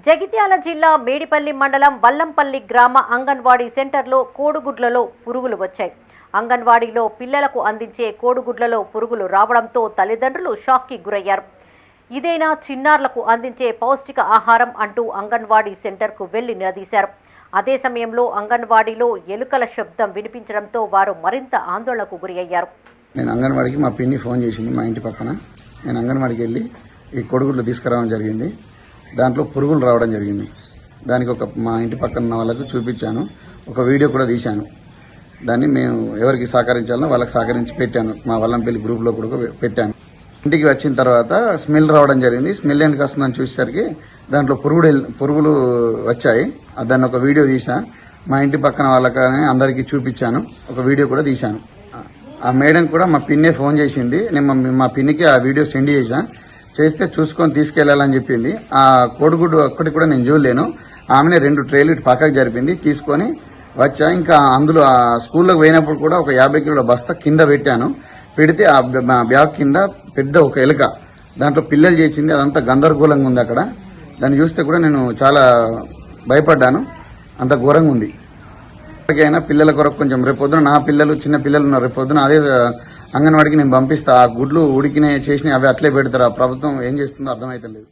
జగిత్యాల జిల్లా మేడిపల్లి మండలం వల్లంపల్లి గ్రామ అంగన్వాడీ సెంటర్లో కోడిగుడ్లలో పురుగులు వచ్చాయి. అంగన్వాడీలో పిల్లలకు అందించే కోడిగుడ్లలో పురుగులు రావడంతో తల్లిదండ్రులు షాక్కి గురయ్యారు. ఇదేనా చిన్నారులకు అందించే పౌష్టిక ఆహారం అంటూ అంగన్వాడీ సెంటర్కు వెళ్లి నిలదీశారు. అదే సమయంలో అంగన్వాడీలో ఎలుకల శబ్దం వినిపించడంతో వారు మరింత ఆందోళనకు గురయ్యారు. నేను అంగన్వాడీకి మా పిన్ని ఫోన్ చేసింది. మా ఇంటి పక్కన నేను అంగన్వాడీకి వెళ్ళి ఈ కోడిగుడ్లు తీసుకురావడం జరిగింది. దాంట్లో పురుగులు రావడం జరిగింది. దానికి మా ఇంటి పక్కన ఉన్న వాళ్ళకు చూపించాను. ఒక వీడియో కూడా తీశాను. దాన్ని మేము ఎవరికి సహకరించాలో వాళ్ళకి సహకరించి పెట్టాను. మా వల్లంపల్లి గ్రూప్లో కూడా పెట్టాను. ఇంటికి వచ్చిన తర్వాత స్మెల్ రావడం జరిగింది. స్మెల్ ఎందుకు వస్తుందని చూసేసరికి దాంట్లో పురుగులు వచ్చాయి. దాన్ని ఒక వీడియో తీసా. మా ఇంటి పక్కన వాళ్ళకనే అందరికీ చూపించాను. ఒక వీడియో కూడా తీశాను. ఆ మేడం కూడా మా పిన్నే ఫోన్ చేసింది. నేను మా పిన్నికి ఆ వీడియో సెండ్ చేస్తే చూసుకొని తీసుకెళ్లాలని చెప్పింది. ఆ కోడిగుడ్డు ఒక్కటి కూడా నేను చూడలేను. ఆమెనే 2 ట్రేలు ఇటు పక్కకు జరిపింది. తీసుకొని వచ్చా. ఇంకా అందులో ఆ స్కూల్లోకి పోయినప్పుడు కూడా ఒక 50 కిలోల బస్తా కింద పెట్టాను. పెడితే ఆ బ్యాగ్ కింద పెద్ద ఒక ఎలుక దాంట్లో పిల్లలు చేసింది. అదంతా గందరగోళంగా ఉంది. అక్కడ దాన్ని చూస్తే కూడా నేను చాలా భయపడ్డాను. అంత ఘోరంగా ఉంది. ఎప్పటికైనా పిల్లల కొరకు కొంచెం రేపొద్దున నా పిల్లలు చిన్న పిల్లలు ఉన్నారు. రేపొద్దున అదే అంగన్వాడికి నేను పంపిస్తా. ఆ గుడ్లు ఉడికినే చేసినవి అవి అట్లే పెడతారు. ఆ ప్రభుత్వం ఏం చేస్తుందో అర్థమైతలేదు.